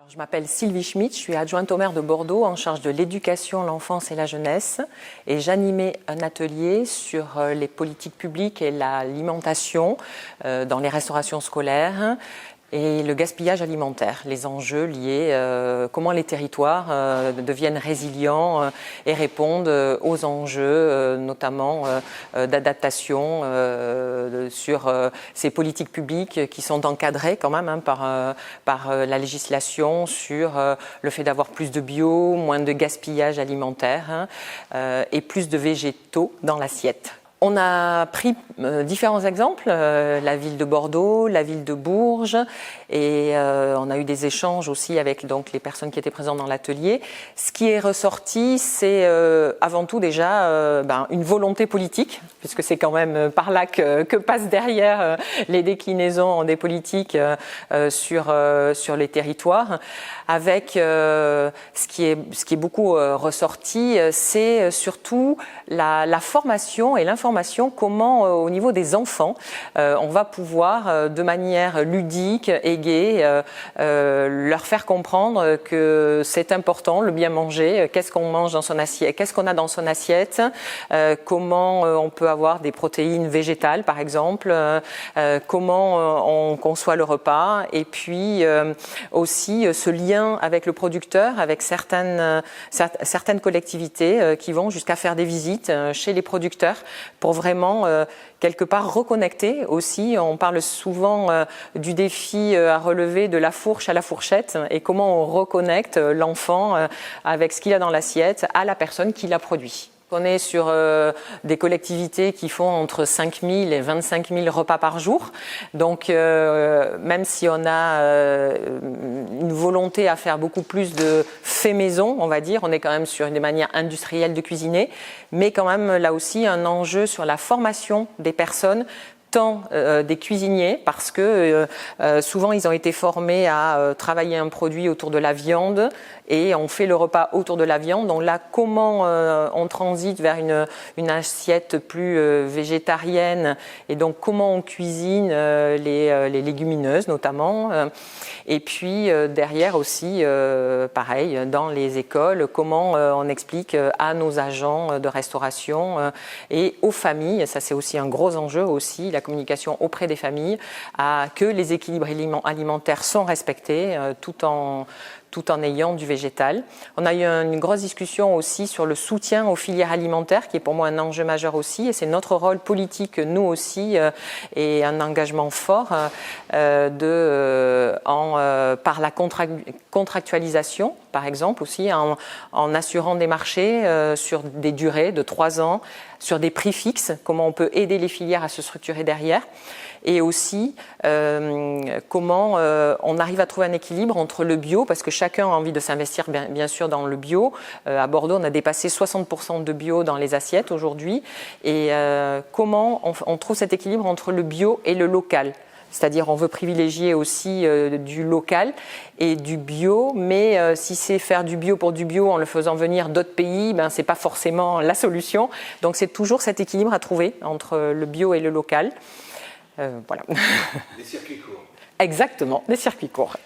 Je m'appelle Sylvie Schmitt, je suis adjointe au maire de Bordeaux en charge de l'éducation, l'enfance et la jeunesse et j'animais un atelier sur les politiques publiques et l'alimentation dans les restaurations scolaires et le gaspillage alimentaire, les enjeux liés, comment les territoires deviennent résilients et répondent aux enjeux, notamment d'adaptation sur ces politiques publiques qui sont encadrées quand même par la législation sur le fait d'avoir plus de bio, moins de gaspillage alimentaire et plus de végétaux dans l'assiette. On a pris différents exemples, la ville de Bordeaux, la ville de Bourges, et on a eu des échanges aussi avec donc, les personnes qui étaient présentes dans l'atelier. Ce qui est ressorti, c'est avant tout déjà une volonté politique, puisque c'est quand même par là que passent derrière les déclinaisons des politiques sur les territoires. Avec ce qui est beaucoup ressorti, c'est surtout la formation et l'information, comment au niveau des enfants, on va pouvoir de manière ludique et gaie leur faire comprendre que c'est important le bien manger, qu'est-ce qu'on mange dans son assiette, qu'est-ce qu'on a dans son assiette, comment on peut avoir des protéines végétales par exemple, comment on conçoit le repas et puis aussi ce lien avec le producteur, avec certaines collectivités qui vont jusqu'à faire des visites chez les producteurs pour vraiment quelque part reconnecter aussi. On parle souvent du défi à relever de la fourche à la fourchette et comment on reconnecte l'enfant avec ce qu'il a dans l'assiette à la personne qui l'a produit. On est sur des collectivités qui font entre 5 000 et 25 000 repas par jour. Donc, même si on a une volonté à faire beaucoup plus de fait maison, on va dire, on est quand même sur une manière industrielle de cuisiner, mais quand même là aussi un enjeu sur la formation des personnes, tant des cuisiniers, parce que souvent ils ont été formés à travailler un produit autour de la viande et on fait le repas autour de la viande. Donc là, comment on transite vers une assiette plus végétarienne et donc comment on cuisine les légumineuses notamment. Et puis derrière aussi, pareil, dans les écoles, comment on explique à nos agents de restauration et aux familles, ça c'est aussi un gros enjeu aussi, la communication auprès des familles, que les équilibres alimentaires sont respectés tout en ayant du végétal. On a eu une grosse discussion aussi sur le soutien aux filières alimentaires, qui est pour moi un enjeu majeur aussi, et c'est notre rôle politique, nous aussi, et un engagement fort par la contractualisation, par exemple, aussi en assurant des marchés sur des durées de 3 ans, sur des prix fixes, comment on peut aider les filières à se structurer derrière, et aussi comment on arrive à trouver un équilibre entre le bio, parce que chacun a envie de s'investir bien sûr dans le bio. À Bordeaux, on a dépassé 60% de bio dans les assiettes aujourd'hui, et comment on trouve cet équilibre entre le bio et le local. C'est-à-dire on veut privilégier aussi du local et du bio, mais si c'est faire du bio pour du bio en le faisant venir d'autres pays, ce n'est pas forcément la solution. Donc c'est toujours cet équilibre à trouver entre le bio et le local. Voilà. Des circuits courts. Exactement, des circuits courts.